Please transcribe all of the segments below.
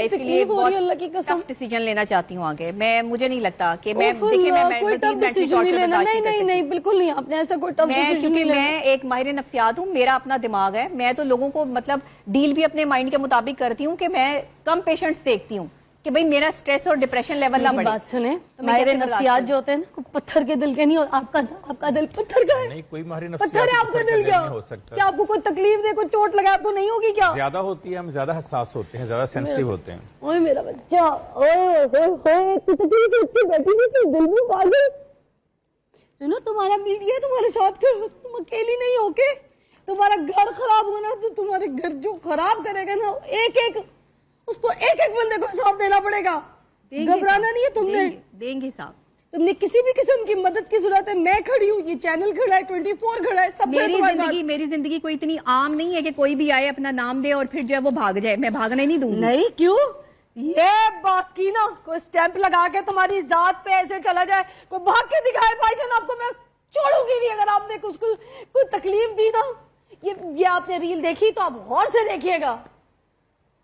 اس کے لیے بہت ڈیسیجن لینا چاہتی ہوں آگے. مجھے نہیں لگتا کہ میں نہیں بالکل نہیں آپ نے ایسا کوئی ٹف ڈیسیجن نہیں. میں ایک ماہر نفسیات ہوں, میرا اپنا دماغ ہے, میں تو لوگوں کو مطلب ڈیل بھی اپنے مائنڈ کے مطابق کرتی ہوں کہ میں کم پیشنٹس دیکھتی ہوں کہ بھئی میرا سٹریس اور ڈپریشن لیول نہ بڑھے. بات سنیں, ماہر نفسیات جو ہوتے ہیں نا پتھر کے دل کے نہیں ہوتے. آپ کا دل پتھر کا ہے. نہیں, کوئی ماہر پتھر ہے آپ کا دل کیا ہو سکتا. کیا آپ کو کوئی تکلیف دے, کوئی چوٹ لگا آپ کو نہیں ہوگی کیا؟ زیادہ ہوتی ہے, ہم زیادہ حساس ہوتے ہیں, زیادہ سینسٹیو ہوتے ہیں. اوہ میرا بچہ, دل میں پاگل. سنو, تمہارا میڈیا تمہارے ساتھ کر, تم اکیلی نہیں ہو کے. تمہارا گھر خراب ہونا تو تمہارے گھر جو خراب کرے گا نا, اس کو ایک بندے کو حساب دینا پڑے گا. گھبرانا نہیں ہے تم نے. دیں گے صاحب. تم نے کسی بھی قسم کی مدد کی ضرورت ہے, میں کھڑی ہوں, یہ چینل کھڑا ہے, 24 کھڑا ہے, سب میری زندگی کوئی اتنی عام نہیں ہے کہ کوئی بھی آئے اپنا نام دے اور پھر جو ہے وہ بھاگ جائے. میں بھاگنے نہیں دوں گی. نہیں, کیوں؟ یہ بات کی نا, کوئی سٹیمپ لگا کے تمہاری ذات پہ ایسے چلا جائے, کوئی بھاگ کے دکھائے بھائی جان, آپ کو میں چھوڑوں گی نہیں. اگر آپ نے کچھ کوئی تکلیف دی نا, یہ آپ نے ریل دیکھی تو آپ غور سے دیکھیے گا.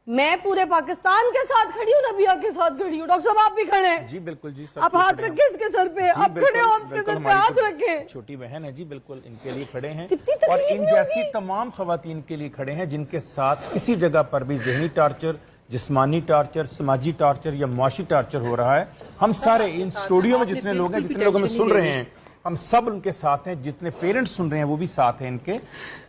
میں پورے پاکستان کے ساتھ کھڑی ہوں, نبیہ کے ساتھ کھڑی ہوں. ڈاکٹر صاحب آپ بھی کھڑے ہیں. جی بالکل جی. آپ ہاتھ رکھیں اس کے سر پہ, آپ کھڑے ہو, اس کے سر پہ ہاتھ رکھیں. چھوٹی بہن ہے جی, بالکل ان کے لیے کھڑے ہیں, اور ان جیسی تمام خواتین کے لیے کھڑے ہیں جن کے ساتھ کسی جگہ پر بھی ذہنی ٹارچر, جسمانی ٹارچر, سماجی ٹارچر یا معاشی ٹارچر ہو رہا ہے. ہم سارے ان اسٹوڈیو میں جتنے لوگ ہیں, جتنے لوگ ہمیں سن رہے ہیں, ہم سب ان کے ساتھ ہیں. جتنے پیرنٹس سن رہے ہیں وہ بھی ساتھ ہیں ان کے.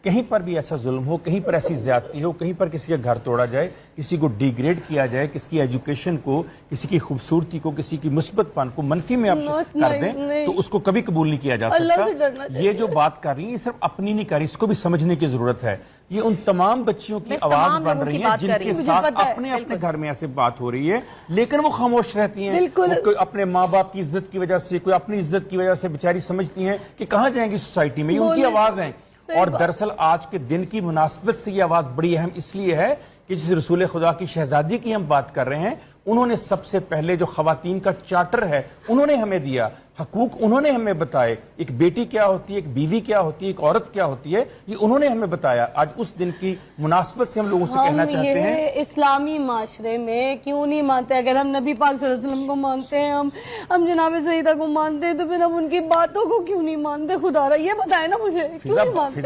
کہیں پر بھی ایسا ظلم ہو, کہیں پر ایسی زیادتی ہو, کہیں پر کسی کا گھر توڑا جائے, کسی کو ڈیگریڈ کیا جائے, کسی کی ایجوکیشن کو, کسی کی خوبصورتی کو, کسی کی مثبت پن کو منفی میں آپ کر دیں, تو اس کو کبھی قبول نہیں کیا جا سکتا. یہ جو بات کر رہی ہیں یہ صرف اپنی نہیں کر رہی, اس کو بھی سمجھنے کی ضرورت ہے. یہ ان تمام بچیوں کی آواز بن رہی ہے جن کے ساتھ اپنے گھر میں ایسے بات ہو رہی ہے, لیکن وہ خاموش رہتی ہیں. کوئی اپنے ماں باپ کی عزت کی وجہ سے, کوئی اپنی عزت کی وجہ سے بیچاری سمجھتی ہیں کہ کہاں جائیں گی سوسائٹی میں. یہ ان کی آواز ہیں. اور دراصل آج کے دن کی مناسبت سے یہ آواز بڑی اہم اس لیے ہے کہ جس رسول خدا کی شہزادی کی ہم بات کر رہے ہیں, انہوں نے سب سے پہلے جو خواتین کا چارٹر ہے انہوں نے ہمیں دیا, حقوق انہوں نے ہمیں بتائے. ایک بیٹی کیا ہوتی ہے, ایک بیوی کیا ہوتی ہے, ایک عورت کیا ہوتی ہے, یہ انہوں نے ہمیں بتایا. آج اس دن کی مناسبت سے ہم لوگوں سے کہنا چاہتے ہیں, اسلامی معاشرے میں کیوں نہیں مانتے؟ اگر ہم نبی پاک صلی اللہ علیہ وسلم کو مانتے ہیں, ہم جناب سیدہ کو مانتے ہیں, تو پھر ہم ان کی باتوں کو کیوں نہیں مانتے؟ خدا را یہ بتائے نا مجھے, کیوں نہیں مانتے؟